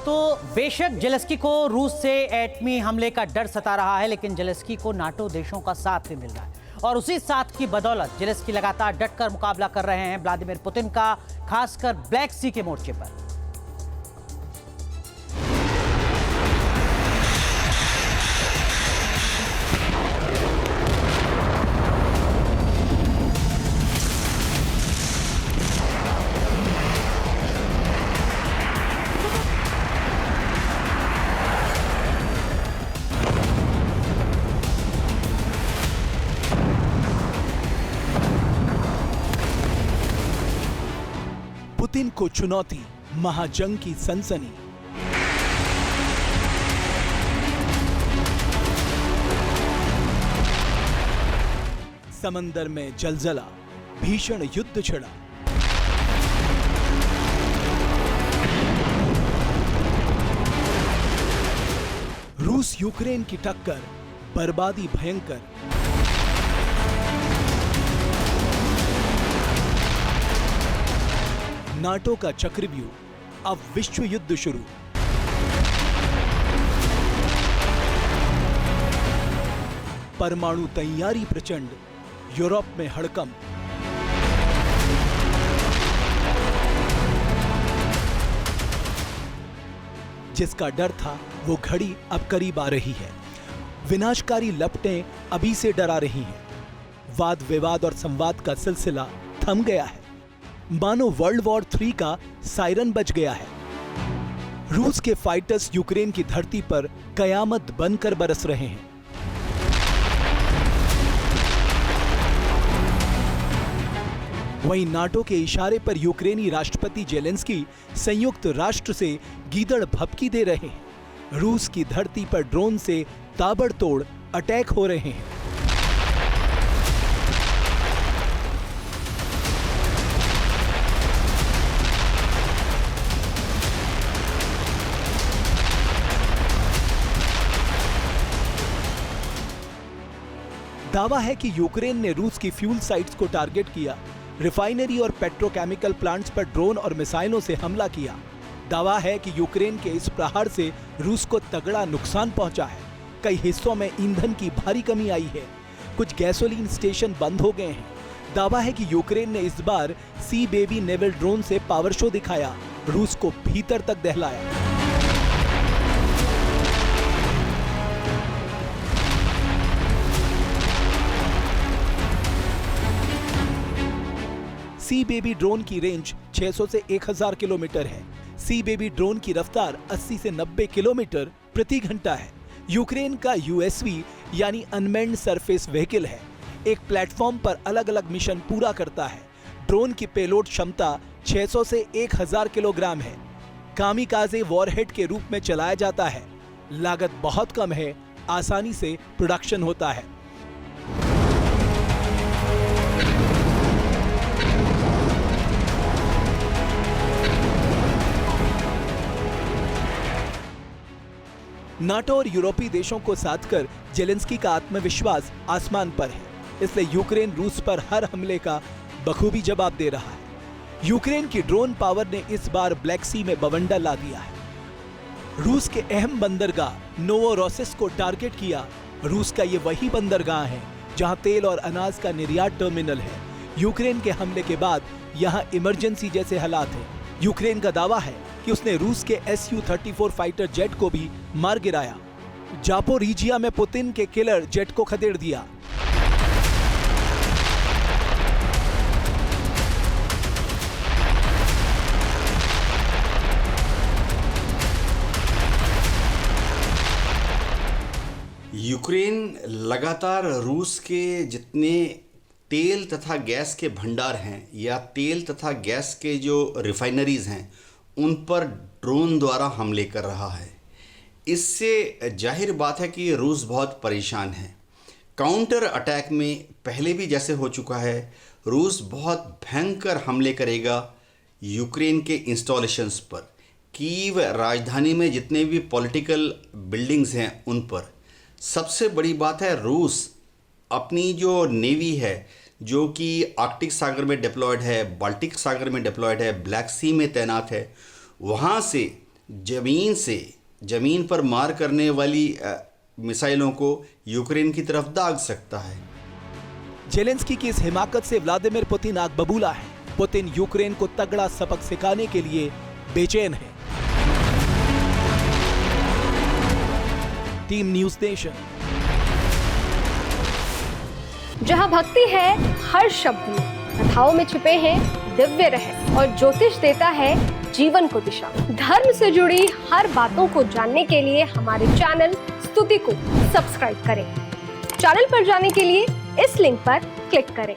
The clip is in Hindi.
तो बेशक जेलेंस्की को रूस से एटमी हमले का डर सता रहा है, लेकिन जेलेंस्की को नाटो देशों का साथ भी मिल रहा है और उसी साथ की बदौलत जेलेंस्की लगातार डटकर मुकाबला कर रहे हैं व्लादिमीर पुतिन का, खासकर ब्लैक सी के मोर्चे पर। पुतिन को चुनौती, महाजंग की सनसनी। समंदर में जलजला, भीषण युद्ध छिड़ा। रूस यूक्रेन की टक्कर, बर्बादी भयंकर। नाटो का चक्रव्यूह, अब विश्व युद्ध शुरू। परमाणु तैयारी प्रचंड, यूरोप में हड़कंप। जिसका डर था वो घड़ी अब करीब आ रही है। विनाशकारी लपटें अभी से डरा रही हैं। वाद विवाद और संवाद का सिलसिला थम गया है। मानो वर्ल्ड वॉर 3 का सायरन बज गया है। रूस के फाइटर्स यूक्रेन की धरती पर कयामत बनकर बरस रहे हैं। वहीं नाटो के इशारे पर यूक्रेनी राष्ट्रपति जेलेंस्की संयुक्त राष्ट्र से गीदड़ भभकी दे रहे हैं। रूस की धरती पर ड्रोन से ताबड़तोड़ अटैक हो रहे हैं। दावा है कि यूक्रेन ने रूस की फ्यूल साइट्स को टारगेट किया, रिफाइनरी और पेट्रोकेमिकल प्लांट्स पर ड्रोन और मिसाइलों से हमला किया। दावा है कि यूक्रेन के इस प्रहार से रूस को तगड़ा नुकसान पहुंचा है। कई हिस्सों में ईंधन की भारी कमी आई है। कुछ गैसोलीन स्टेशन बंद हो गए हैं। दावा है कि यूक्रेन ने इस बार सी बेबी नेवल ड्रोन से पावर शो दिखाया, रूस को भीतर तक दहलाया। सी बेबी ड्रोन की रेंज 600 से 1000 किलोमीटर है। सी बेबी ड्रोन की रफ्तार 80 से 90 किलोमीटर प्रति घंटा है। यूक्रेन का यूएसवी यानी अनमैन्ड सरफेस व्हीकल है। एक प्लेटफॉर्म पर अलग अलग मिशन पूरा करता है। ड्रोन की पेलोड क्षमता 600 से 1000 किलोग्राम है। कामिकाजे वॉरहेड के रूप में चलाया जाता है। लागत बहुत कम है, आसानी से प्रोडक्शन होता है। नाटो और यूरोपीय देशों को साथ कर जेलेंस्की का आत्मविश्वास आसमान पर है। इसलिए यूक्रेन रूस पर हर हमले का बखूबी जवाब दे रहा है। यूक्रेन की ड्रोन पावर ने इस बार ब्लैक सी में बवंडर ला दिया है। रूस के अहम बंदरगाह नोवोरोसिस्क को टारगेट किया। रूस का ये वही बंदरगाह है जहां तेल और अनाज का निर्यात टर्मिनल है। यूक्रेन के हमले के बाद यहां इमरजेंसी जैसे हालात हैं। यूक्रेन का दावा है कि उसने रूस के Su-34 फाइटर जेट को भी मार गिराया। जापोरिजिया में पुतिन के किलर जेट को खदेड़ दिया। यूक्रेन लगातार रूस के जितने तेल तथा गैस के भंडार हैं या तेल तथा गैस के जो रिफाइनरीज हैं उन पर ड्रोन द्वारा हमले कर रहा है। इससे जाहिर बात है कि रूस बहुत परेशान है। काउंटर अटैक में पहले भी जैसे हो चुका है, रूस बहुत भयंकर हमले करेगा यूक्रेन के इंस्टॉलेशंस पर। कीव राजधानी में जितने भी पॉलिटिकल बिल्डिंग्स हैं उन पर। सबसे बड़ी बात है, रूस अपनी जो नेवी है जो कि आर्कटिक सागर में डिप्लॉयड है, बाल्टिक सागर में डिप्लॉयड है, ब्लैक सी में तैनात है, वहाँ से जमीन पर मार करने वाली मिसाइलों को यूक्रेन की तरफ दाग सकता है। जेलेंस्की की इस हिमाकत से व्लादिमीर पुतिन आग बबूला है। पुतिन यूक्रेन को तगड़ा सबक सिखाने के लिए बेचैन है। Team news nation. जहां भक्ति है हर शब्द में, कथाओं में छुपे हैं दिव्य रहस्य और ज्योतिष देता है जीवन को दिशा। धर्म से जुड़ी हर बातों को जानने के लिए हमारे चैनल स्तुति को सब्सक्राइब करें। चैनल पर जाने के लिए इस लिंक पर क्लिक करें।